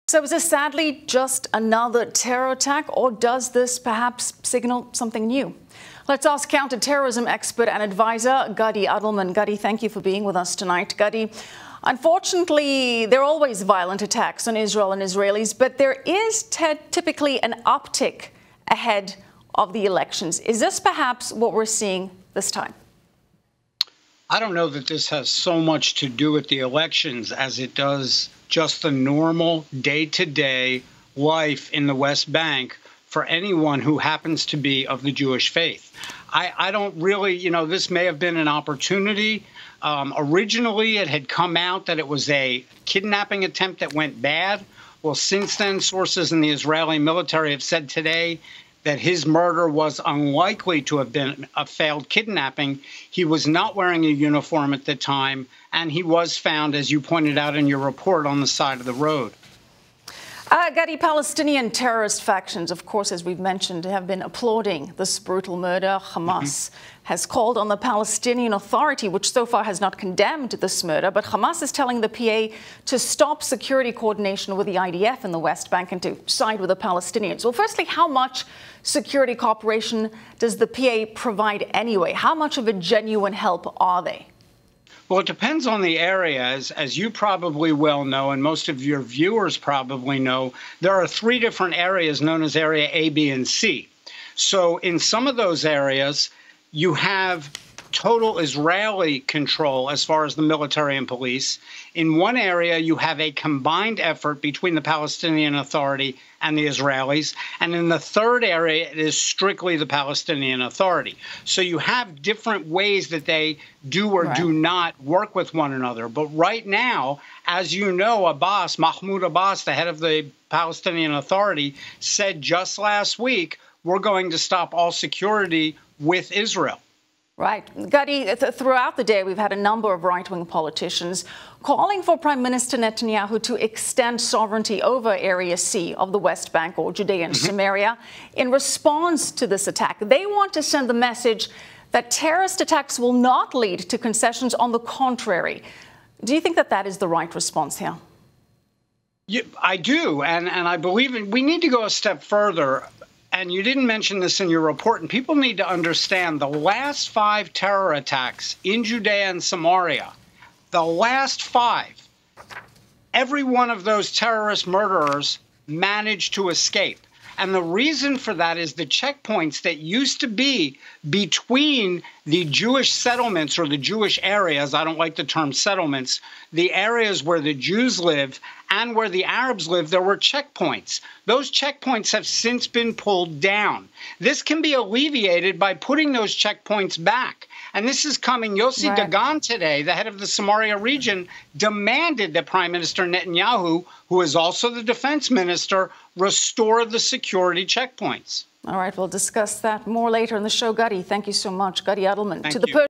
So is this sadly just another terror attack, or does this perhaps signal something new? Let's ask counterterrorism expert and advisor Gadi Adelman. Gadi, thank you for being with us tonight. Gadi, unfortunately, there are always violent attacks on Israel and Israelis, but there is typically an uptick ahead of the elections. Is this perhaps what we're seeing this time? I don't know that this has so much to do with the elections as it does just the normal day-to-day life in the West Bank for anyone who happens to be of the Jewish faith. I don't really, this may have been an opportunity. Originally, it had come out that it was a kidnapping attempt that went bad. Well, since then, sources in the Israeli military have said today that his murder was unlikely to have been a failed kidnapping. He was not wearing a uniform at the time, and he was found, as you pointed out in your report, on the side of the road. Gadi, Palestinian terrorist factions, of course, as we've mentioned, have been applauding this brutal murder. Hamas has called on the Palestinian Authority, which so far has not condemned this murder, but Hamas is telling the PA to stop security coordination with the IDF in the West Bank and to side with the Palestinians. Well, firstly, how much security cooperation does the PA provide anyway? How much of a genuine help are they? Well, it depends on the area. As you probably well know, and most of your viewers probably know, there are three different areas known as Area A, B, and C. So in some of those areas, you have total Israeli control as far as the military and police. In one area, you have a combined effort between the Palestinian Authority and the Israelis. And in the third area, it is strictly the Palestinian Authority. So you have different ways that they do or do not work with one another. But right now, as you know, Mahmoud Abbas, the head of the Palestinian Authority, said just last week, we're going to stop all security with Israel. Right. Gadi, throughout the day, we've had a number of right-wing politicians calling for Prime Minister Netanyahu to extend sovereignty over Area C of the West Bank, or Judea and Samaria, in response to this attack. They want to send the message that terrorist attacks will not lead to concessions. On the contrary. Do you think that that is the right response here? Yeah, I do. And I believe we need to go a step further. And you didn't mention this in your report, and people need to understand the last 5 terror attacks in Judea and Samaria, the last 5, every one of those terrorist murderers managed to escape. And the reason for that is the checkpoints that used to be between the Jewish settlements or the Jewish areas, I don't like the term settlements, the areas where the Jews live and where the Arabs live, there were checkpoints. Those checkpoints have since been pulled down. This can be alleviated by putting those checkpoints back. And this is coming. Yossi Dagan today, the head of the Samaria region, demanded that Prime Minister Netanyahu, who is also the defense minister, restore the security checkpoints. All right, we'll discuss that more later in the show. Gadi, thank you so much. Gadi Adelman. Thank you.